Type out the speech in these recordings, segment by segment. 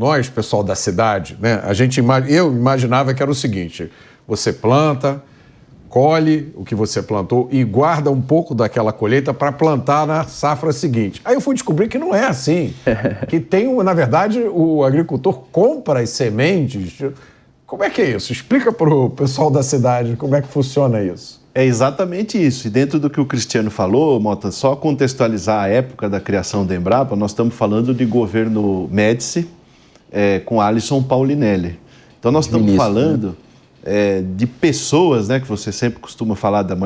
nós, pessoal da cidade, né, eu imaginava que era o seguinte: você planta, colhe o que você plantou e guarda um pouco daquela colheita para plantar na safra seguinte. Aí eu fui descobrir que não é assim. Que na verdade, o agricultor compra as sementes. Como é que é isso? Explica para o pessoal da cidade como é que funciona isso. É exatamente isso. E dentro do que o Cristiano falou, Mota, só contextualizar a época da criação da Embrapa, nós estamos falando de governo Médici com Alisson Paulinelli. Então nós estamos falando... de pessoas, né, que você sempre costuma falar da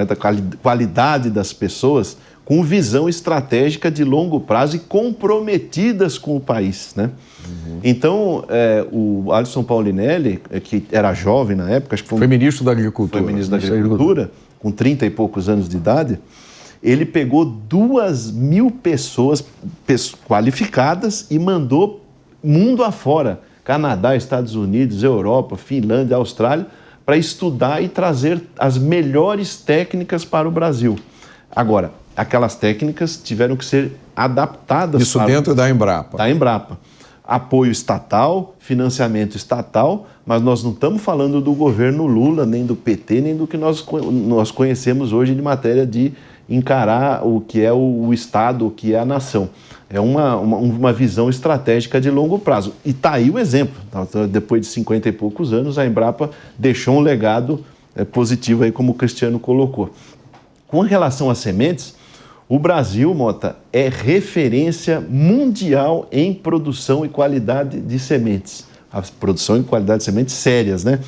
qualidade das pessoas, com visão estratégica de longo prazo e comprometidas com o país, né? Então, o Alisson Paulinelli, que era jovem na época, acho que foi ministro da Agricultura. Foi ministro da Agricultura, com 30 e poucos anos de idade, ele pegou 2.000 pessoas qualificadas e mandou mundo afora, Canadá, Estados Unidos, Europa, Finlândia, Austrália, para estudar e trazer as melhores técnicas para o Brasil. Agora, aquelas técnicas tiveram que ser adaptadas. Isso dentro da Embrapa. Da Embrapa. Apoio estatal, financiamento estatal, mas nós não estamos falando do governo Lula, nem do PT, nem do que nós conhecemos hoje de matéria de encarar o que é o Estado, o que é a nação. É uma visão estratégica de longo prazo. E está aí o exemplo. Depois de 50 e poucos anos, a Embrapa deixou um legado positivo, aí, como o Cristiano colocou. Com relação às sementes, o Brasil, Mota, é referência mundial em produção e qualidade de sementes. A produção e qualidade de sementes sérias, né?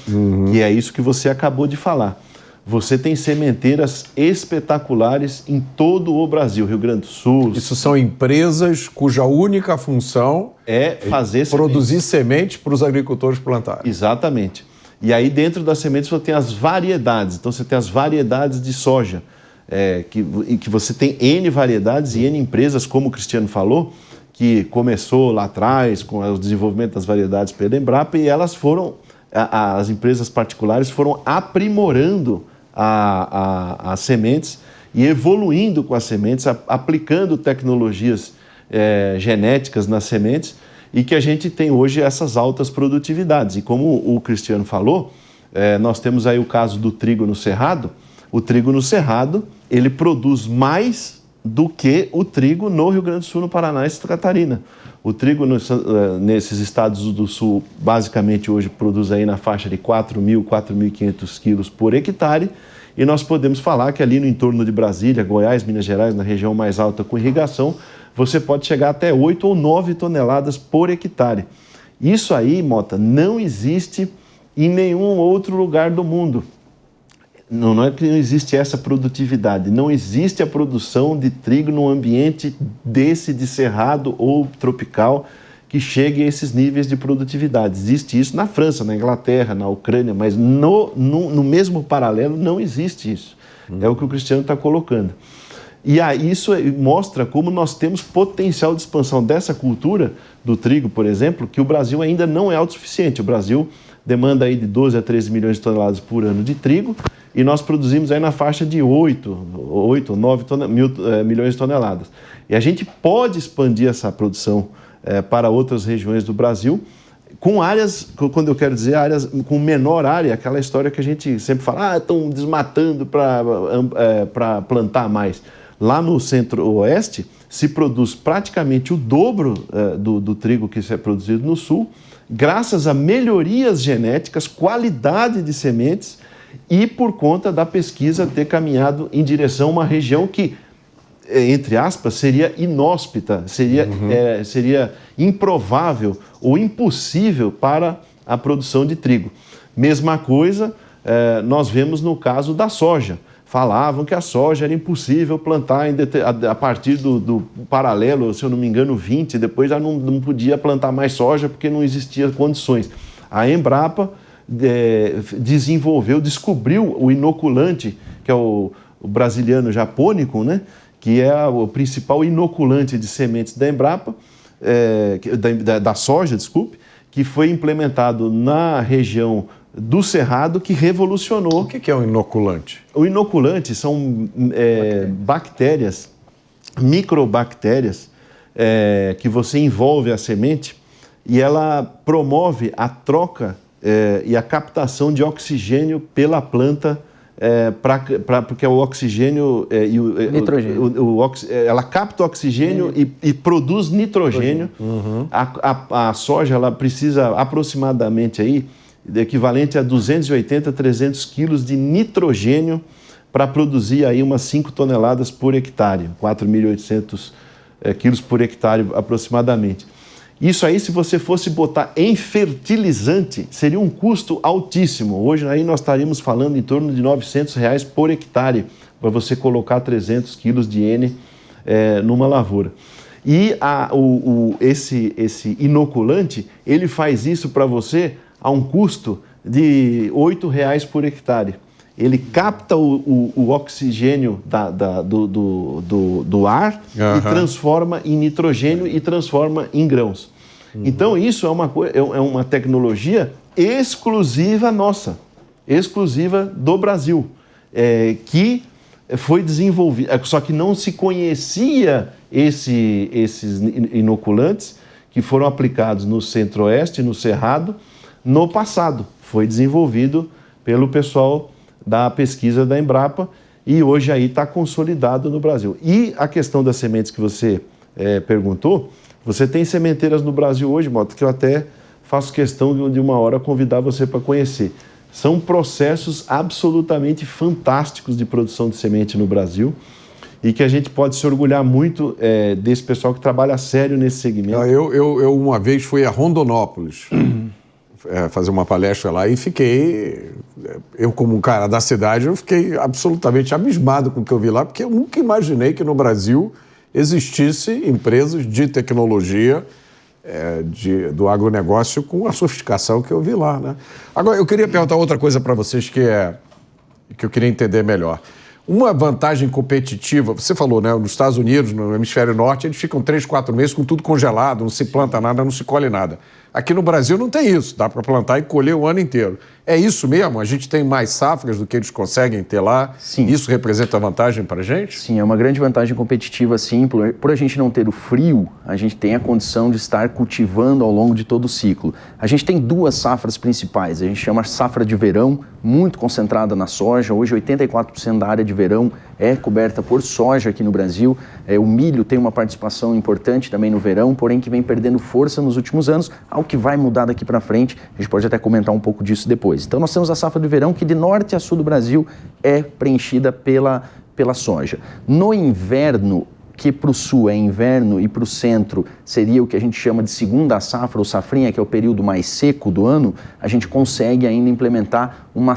E é isso que você acabou de falar. Você tem sementeiras espetaculares em todo o Brasil, Rio Grande do Sul. Isso são empresas cuja única função é produzir sementes para os agricultores plantarem. Exatamente. E aí dentro das sementes você tem as variedades. Então você tem as variedades de soja, que você tem N variedades e N empresas, como o Cristiano falou, que começou lá atrás com o desenvolvimento das variedades pela Embrapa e elas as empresas particulares foram aprimorando as sementes e evoluindo com as sementes, aplicando tecnologias genéticas nas sementes e que a gente tem hoje essas altas produtividades. E como o Cristiano falou, nós temos aí o caso do trigo no Cerrado. O trigo no Cerrado, ele produz mais do que o trigo no Rio Grande do Sul, no Paraná e Santa Catarina. O trigo nesses estados do Sul, basicamente hoje produz aí na faixa de 4.000, 4.500 quilos por hectare, e nós podemos falar que ali no entorno de Brasília, Goiás, Minas Gerais, na região mais alta com irrigação, você pode chegar até 8 ou 9 toneladas por hectare. Isso aí, Mota, não existe em nenhum outro lugar do mundo. Não é que não existe essa produtividade, não existe a produção de trigo num ambiente desse de cerrado ou tropical que chegue a esses níveis de produtividade. Existe isso na França, na Inglaterra, na Ucrânia, mas no mesmo paralelo não existe isso. É o que o Cristiano está colocando. E aí isso mostra como nós temos potencial de expansão dessa cultura do trigo, por exemplo, que o Brasil ainda não é autossuficiente. O Brasil demanda aí de 12 a 13 milhões de toneladas por ano de trigo, e nós produzimos aí na faixa de 8 ou 9 milhões de toneladas. E a gente pode expandir essa produção para outras regiões do Brasil, com áreas, quando eu quero dizer áreas com menor área, aquela história que a gente sempre fala, estão desmatando para plantar mais. Lá no centro-oeste se produz praticamente o dobro do trigo que é produzido no sul, graças a melhorias genéticas, qualidade de sementes, e por conta da pesquisa ter caminhado em direção a uma região que, entre aspas, seria inóspita, seria improvável ou impossível para a produção de trigo. Mesma coisa nós vemos no caso da soja. Falavam que a soja era impossível plantar a partir do paralelo, se eu não me engano, 20, depois já não podia plantar mais soja porque não existiam condições. A Embrapa descobriu o inoculante, que é o brasiliano japônico, né? Que é o principal inoculante de sementes da Embrapa, da soja, desculpe, que foi implementado na região do Cerrado, que revolucionou. O que é um inoculante? O inoculante são bactérias, microbactérias, que você envolve a semente e ela promove a troca e a captação de oxigênio pela planta, porque o oxigênio e nitrogênio. ela capta o oxigênio e produz nitrogênio. A soja ela precisa aproximadamente aí, equivalente a 280 a 300 quilos de nitrogênio para produzir aí umas 5 toneladas por hectare, 4.800 quilos por hectare aproximadamente. Isso aí, se você fosse botar em fertilizante, seria um custo altíssimo. Hoje aí nós estaríamos falando em torno de R$900 por hectare para você colocar 300 quilos de N numa lavoura. E esse inoculante, ele faz isso para você a um custo de R$8 por hectare. Ele capta o oxigênio do ar e transforma em nitrogênio e transforma em grãos. Então, isso é uma tecnologia exclusiva nossa, exclusiva do Brasil, que foi desenvolvida, só que não se conhecia esses inoculantes que foram aplicados no Centro-Oeste, no Cerrado, no passado. Foi desenvolvido pelo pessoal da pesquisa da Embrapa e hoje aí está consolidado no Brasil. E a questão das sementes que você perguntou, você tem sementeiras no Brasil hoje, Mota, que eu até faço questão de uma hora convidar você para conhecer. São processos absolutamente fantásticos de produção de semente no Brasil e que a gente pode se orgulhar muito desse pessoal que trabalha sério nesse segmento. Eu uma vez fui a Rondonópolis fazer uma palestra lá e fiquei, eu como um cara da cidade, eu fiquei absolutamente abismado com o que eu vi lá, porque eu nunca imaginei que no Brasil existisse empresas de tecnologia do agronegócio com a sofisticação que eu vi lá, né? Agora, eu queria perguntar outra coisa para vocês que eu queria entender melhor. Uma vantagem competitiva, você falou, né? Nos Estados Unidos, no hemisfério norte, eles ficam 3, 4 meses com tudo congelado, não se planta nada, não se colhe nada. Aqui no Brasil não tem isso, dá para plantar e colher o ano inteiro. É isso mesmo? A gente tem mais safras do que eles conseguem ter lá? Sim. Isso representa vantagem para a gente? Sim, é uma grande vantagem competitiva, sim. Por a gente não ter o frio, a gente tem a condição de estar cultivando ao longo de todo o ciclo. A gente tem 2 safras principais, a gente chama safra de verão, muito concentrada na soja. Hoje 84% da área de verão é coberta por soja aqui no Brasil. O milho tem uma participação importante também no verão, porém que vem perdendo força nos últimos anos, algo que vai mudar daqui para frente. A gente pode até comentar um pouco disso depois. Então nós temos a safra de verão que de norte a sul do Brasil é preenchida pela soja. No inverno, que para o sul é inverno e para o centro seria o que a gente chama de segunda safra ou safrinha, que é o período mais seco do ano, a gente consegue ainda implementar uma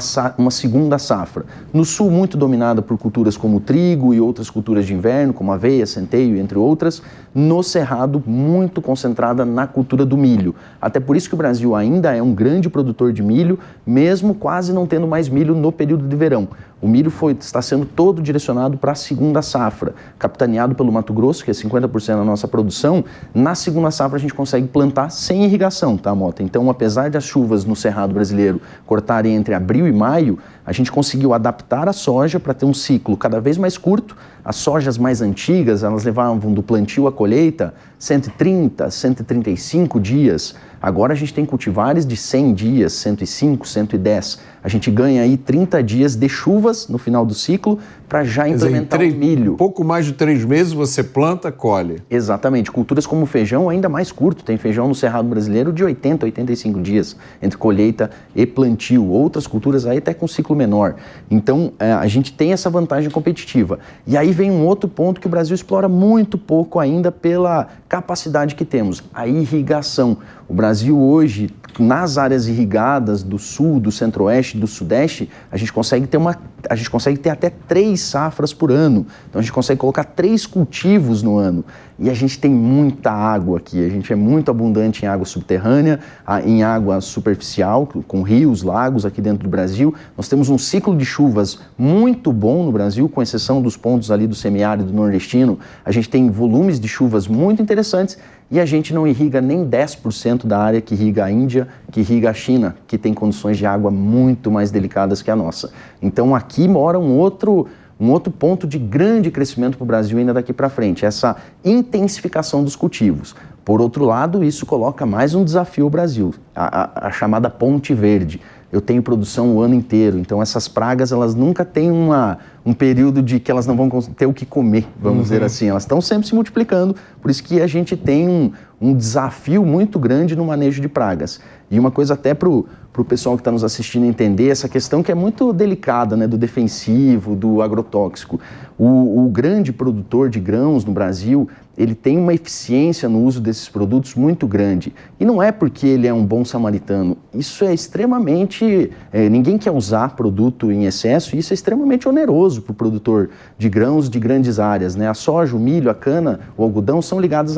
segunda safra. No sul, muito dominada por culturas como trigo e outras culturas de inverno, como aveia, centeio, entre outras. No Cerrado, muito concentrada na cultura do milho. Até por isso que o Brasil ainda é um grande produtor de milho, mesmo quase não tendo mais milho no período de verão. O milho está sendo todo direcionado para a segunda safra, capitaneado pelo Mato Grosso, que é 50% da nossa produção. Na segunda safra a gente consegue plantar sem irrigação, tá, Mota? Então, apesar das chuvas no Cerrado brasileiro cortarem entre abril e maio, a gente conseguiu adaptar a soja para ter um ciclo cada vez mais curto. As sojas mais antigas, elas levavam do plantio à colheita 130, 135 dias. Agora a gente tem cultivares de 100 dias, 105, 110. A gente ganha aí 30 dias de chuvas no final do ciclo para já implementar o milho. Pouco mais de 3 meses você planta, colhe. Exatamente. Culturas como feijão ainda mais curto. Tem feijão no Cerrado brasileiro de 80, 85 dias entre colheita e plantio. Outras culturas aí até com ciclo menor. Então a gente tem essa vantagem competitiva. E aí vem um outro ponto que o Brasil explora muito pouco ainda pela capacidade que temos, a irrigação. O Brasil hoje, nas áreas irrigadas do sul, do centro-oeste, do sudeste, a gente consegue ter até 3 safras por ano. Então a gente consegue colocar 3 cultivos no ano. E a gente tem muita água aqui, a gente é muito abundante em água subterrânea, em água superficial, com rios, lagos aqui dentro do Brasil. Nós temos um ciclo de chuvas muito bom no Brasil, com exceção dos pontos ali do semiárido nordestino. A gente tem volumes de chuvas muito interessantes e a gente não irriga nem 10% da área que irriga a Índia, que irriga a China, que tem condições de água muito mais delicadas que a nossa. Então aqui mora um outro ponto de grande crescimento para o Brasil ainda daqui para frente, essa intensificação dos cultivos. Por outro lado, isso coloca mais um desafio ao Brasil, a chamada ponte verde. Eu tenho produção o ano inteiro, então essas pragas elas nunca têm um período de que elas não vão ter o que comer, vamos dizer assim. Elas estão sempre se multiplicando, por isso que a gente tem um desafio muito grande no manejo de pragas. E uma coisa até para o pessoal que está nos assistindo entender, essa questão que é muito delicada, né, do defensivo, do agrotóxico. O grande produtor de grãos no Brasil, ele tem uma eficiência no uso desses produtos muito grande. E não é porque ele é um bom samaritano. Isso é extremamente... ninguém quer usar produto em excesso e isso é extremamente oneroso para o produtor de grãos de grandes áreas, né? A soja, o milho, a cana, o algodão são ligados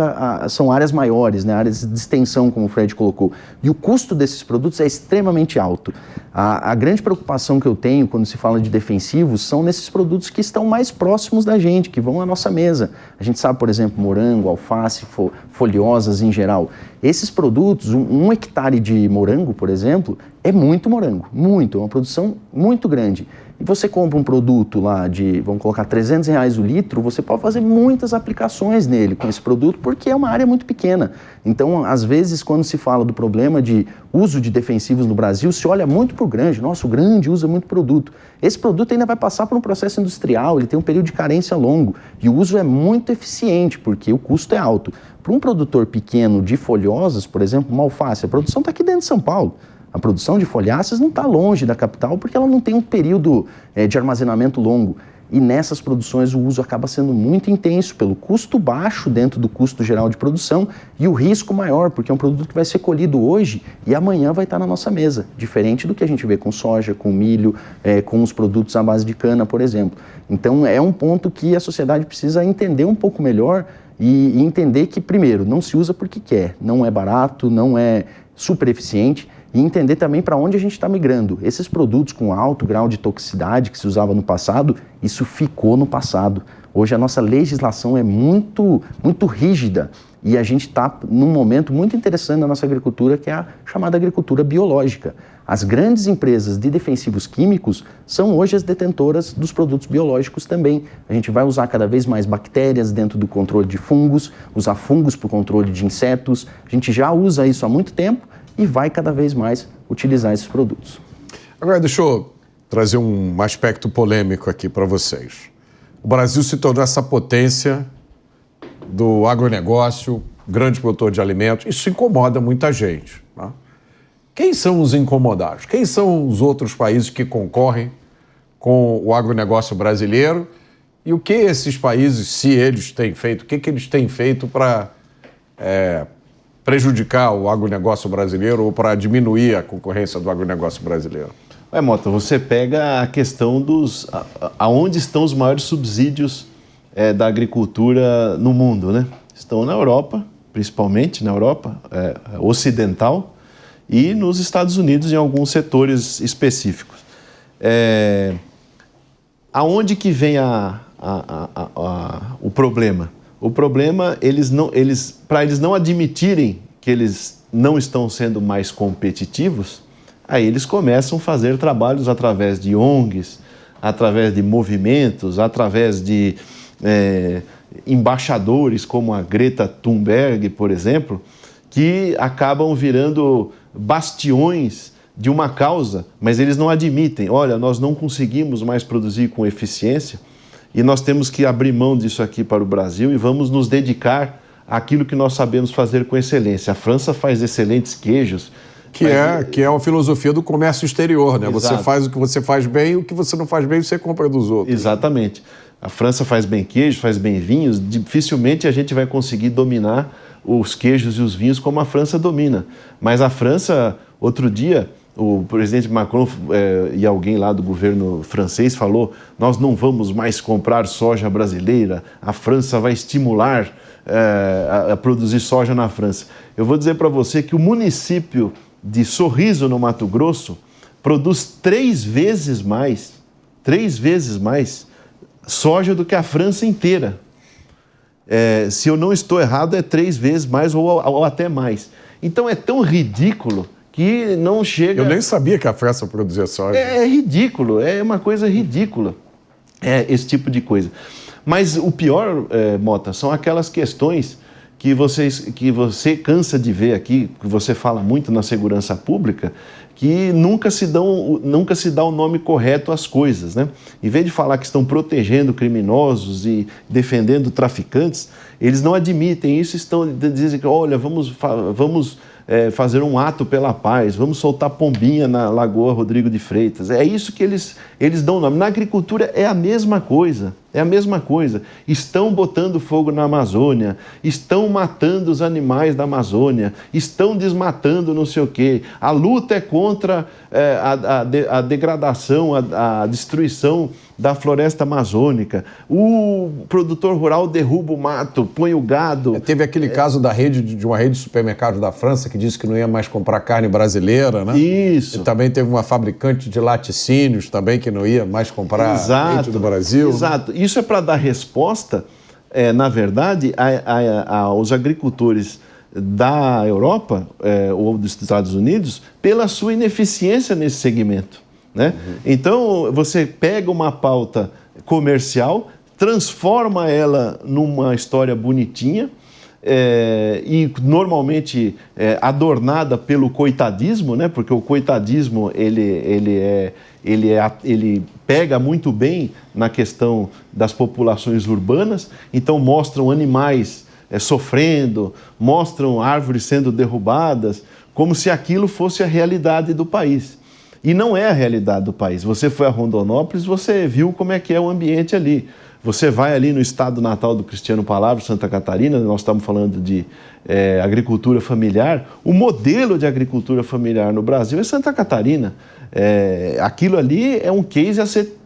são áreas maiores, né? Áreas de extensão, como o Fred colocou. E o custo desses produtos é extremamente alto. A grande preocupação que eu tenho quando se fala de defensivos são nesses produtos que estão mais próximos da gente, que vão à nossa mesa. A gente sabe, por exemplo, morango, alface, folhosas em geral. Esses produtos, um hectare de morango, por exemplo, é muito morango, muito, é uma produção muito grande. E você compra um produto lá de, vamos colocar, R$300 o litro, você pode fazer muitas aplicações nele com esse produto, porque é uma área muito pequena. Então, às vezes, quando se fala do problema de uso de defensivos no Brasil, se olha muito para o grande. Nossa, o grande usa muito produto. Esse produto ainda vai passar por um processo industrial, ele tem um período de carência longo, e o uso é muito eficiente, porque o custo é alto. Para um produtor pequeno de folhosas, por exemplo, uma alface, a produção está aqui dentro de São Paulo. A produção de folháceas não está longe da capital porque ela não tem um período de armazenamento longo. E nessas produções o uso acaba sendo muito intenso pelo custo baixo dentro do custo geral de produção e o risco maior, porque é um produto que vai ser colhido hoje e amanhã vai estar na nossa mesa. Diferente do que a gente vê com soja, com milho, com os produtos à base de cana, por exemplo. Então é um ponto que a sociedade precisa entender um pouco melhor e entender que, primeiro, não se usa porque quer. Não é barato, não é super eficiente. E entender também para onde a gente está migrando. Esses produtos com alto grau de toxicidade que se usava no passado, isso ficou no passado. Hoje a nossa legislação é muito rígida e a gente está num momento muito interessante na nossa agricultura, que é a chamada agricultura biológica. As grandes empresas de defensivos químicos são hoje as detentoras dos produtos biológicos também. A gente vai usar cada vez mais bactérias dentro do controle de fungos, usar fungos para o controle de insetos. A gente já usa isso há muito tempo e vai cada vez mais utilizar esses produtos. Agora, deixa eu trazer um aspecto polêmico aqui para vocês. O Brasil se tornou essa potência do agronegócio, grande produtor de alimentos. Isso incomoda muita gente, né? Quem são os incomodados? Quem são os outros países que concorrem com o agronegócio brasileiro? E o que esses países, se eles têm feito, o que eles têm feito para prejudicar o agronegócio brasileiro ou para diminuir a concorrência do agronegócio brasileiro? Mota, você pega a questão dos... aonde estão os maiores subsídios da agricultura no mundo, né? Estão na Europa, principalmente na Europa ocidental e nos Estados Unidos em alguns setores específicos. Aonde que vem o problema? O problema, para eles não admitirem que eles não estão sendo mais competitivos, aí eles começam a fazer trabalhos através de ONGs, através de movimentos, através de embaixadores como a Greta Thunberg, por exemplo, que acabam virando bastiões de uma causa, mas eles não admitem, olha, nós não conseguimos mais produzir com eficiência, e nós temos que abrir mão disso aqui para o Brasil e vamos nos dedicar àquilo que nós sabemos fazer com excelência. A França faz excelentes queijos. Que é a filosofia do comércio exterior, né? Exato. Você faz o que você faz bem, o que você não faz bem, você compra dos outros. Exatamente. A França faz bem queijo, faz bem vinhos. Dificilmente a gente vai conseguir dominar os queijos e os vinhos como a França domina. Mas a França, outro dia, o presidente Macron e alguém lá do governo francês falou: nós não vamos mais comprar soja brasileira, a França vai estimular a produzir soja na França. Eu vou dizer para você que o município de Sorriso, no Mato Grosso, produz 3 vezes mais soja do que a França inteira. Se eu não estou errado, é 3 vezes mais ou até mais. Então é tão ridículo que não chega... Eu nem sabia que a França produzia soja. É ridículo, é uma coisa ridícula, esse tipo de coisa. Mas o pior, Mota, são aquelas questões que você cansa de ver aqui, que você fala muito na segurança pública, que nunca se dá o nome correto às coisas, né? Em vez de falar que estão protegendo criminosos e defendendo traficantes, eles não admitem isso, dizem que, olha, vamos fazer um ato pela paz, vamos soltar pombinha na Lagoa Rodrigo de Freitas. É isso que eles dão nome. Na agricultura é a mesma coisa. É a mesma coisa. Estão botando fogo na Amazônia, estão matando os animais da Amazônia, estão desmatando não sei o quê. A luta é contra a degradação, a destruição da floresta amazônica. O produtor rural derruba o mato, põe o gado. Teve aquele caso de uma rede de supermercados da França que disse que não ia mais comprar carne brasileira, né? Isso. E também teve uma fabricante de laticínios também que não ia mais comprar leite do Brasil. Exato. Isso é para dar resposta, na verdade, aos agricultores da Europa ou dos Estados Unidos pela sua ineficiência nesse segmento, né? Então, você pega uma pauta comercial, transforma ela numa história bonitinha e normalmente adornada pelo coitadismo, né? Porque o coitadismo ele pega muito bem na questão das populações urbanas, então mostram animais sofrendo, mostram árvores sendo derrubadas, como se aquilo fosse a realidade do país. E não é a realidade do país. Você foi a Rondonópolis, você viu como é que é o ambiente ali. Você vai ali no estado natal do Cristiano Palavra, Santa Catarina, nós estamos falando de agricultura familiar. O modelo de agricultura familiar no Brasil é Santa Catarina. Aquilo ali é um case a ser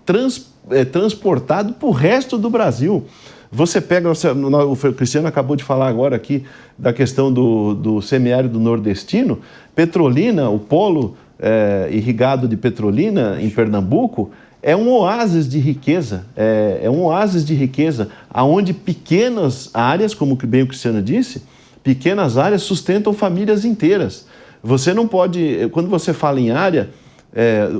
transportado para o resto do Brasil. Você pega, o Cristiano acabou de falar agora aqui da questão do semiárido nordestino. Petrolina, o polo irrigado de Petrolina em Pernambuco, é um oásis de riqueza, onde pequenas áreas, como bem o Cristiano disse, pequenas áreas sustentam famílias inteiras. Você não pode, quando você fala em área,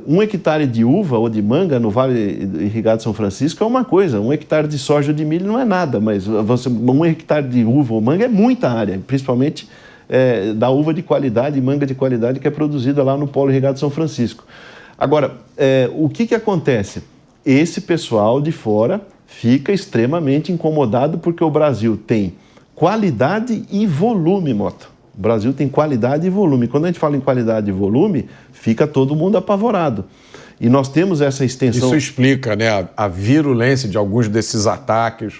1 hectare de uva ou de manga no Vale Irrigado São Francisco é uma coisa, 1 hectare de soja ou de milho não é nada, mas 1 hectare de uva ou manga é muita área, principalmente da uva de qualidade e manga de qualidade que é produzida lá no Polo Irrigado São Francisco. Agora, o que acontece? Esse pessoal de fora fica extremamente incomodado porque o Brasil tem qualidade e volume, Mota. O Brasil tem qualidade e volume. Quando a gente fala em qualidade e volume, fica todo mundo apavorado. E nós temos essa extensão... Isso explica, né, a virulência de alguns desses ataques,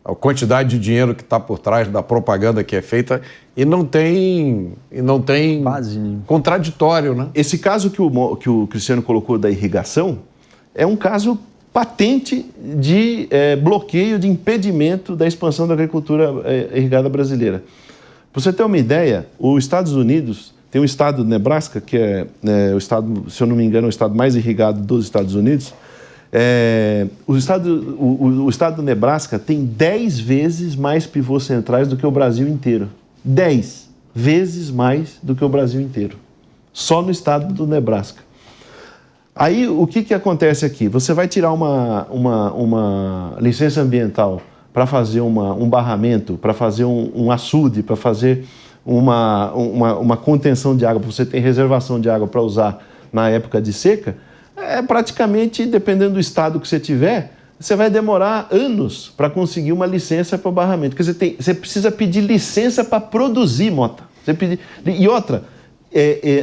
a quantidade de dinheiro que está por trás da propaganda que é feita e não tem base contraditório, né? Esse caso que o Cristiano colocou da irrigação é um caso patente de bloqueio, de impedimento da expansão da agricultura irrigada brasileira. Para você ter uma ideia, os Estados Unidos tem um estado do Nebraska, que é o estado, se eu não me engano, é o estado mais irrigado dos Estados Unidos. O estado do Nebraska tem 10 vezes mais pivôs centrais do que o Brasil inteiro. 10 vezes mais do que o Brasil inteiro. Só no estado do Nebraska. Aí, o que acontece aqui? Você vai tirar uma licença ambiental para fazer um barramento, para fazer um açude, para fazer uma contenção de água, para você ter reservação de água para usar na época de seca, praticamente, dependendo do estado que você tiver, você vai demorar anos para conseguir uma licença para o barramento. Quer dizer, você precisa pedir licença para produzir, Mota. E outra,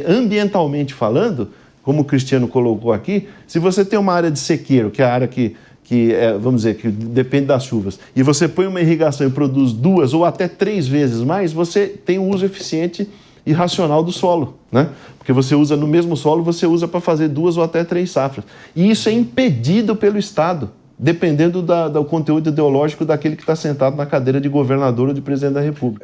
ambientalmente falando, como o Cristiano colocou aqui, se você tem uma área de sequeiro, que é a área que vamos dizer, que depende das chuvas, e você põe uma irrigação e produz 2 ou até 3 vezes mais, você tem um uso eficiente e racional do solo, né? Porque você usa no mesmo solo, você usa para fazer 2 ou até 3 safras. E isso é impedido pelo Estado, dependendo do conteúdo ideológico daquele que está sentado na cadeira de governador ou de presidente da República.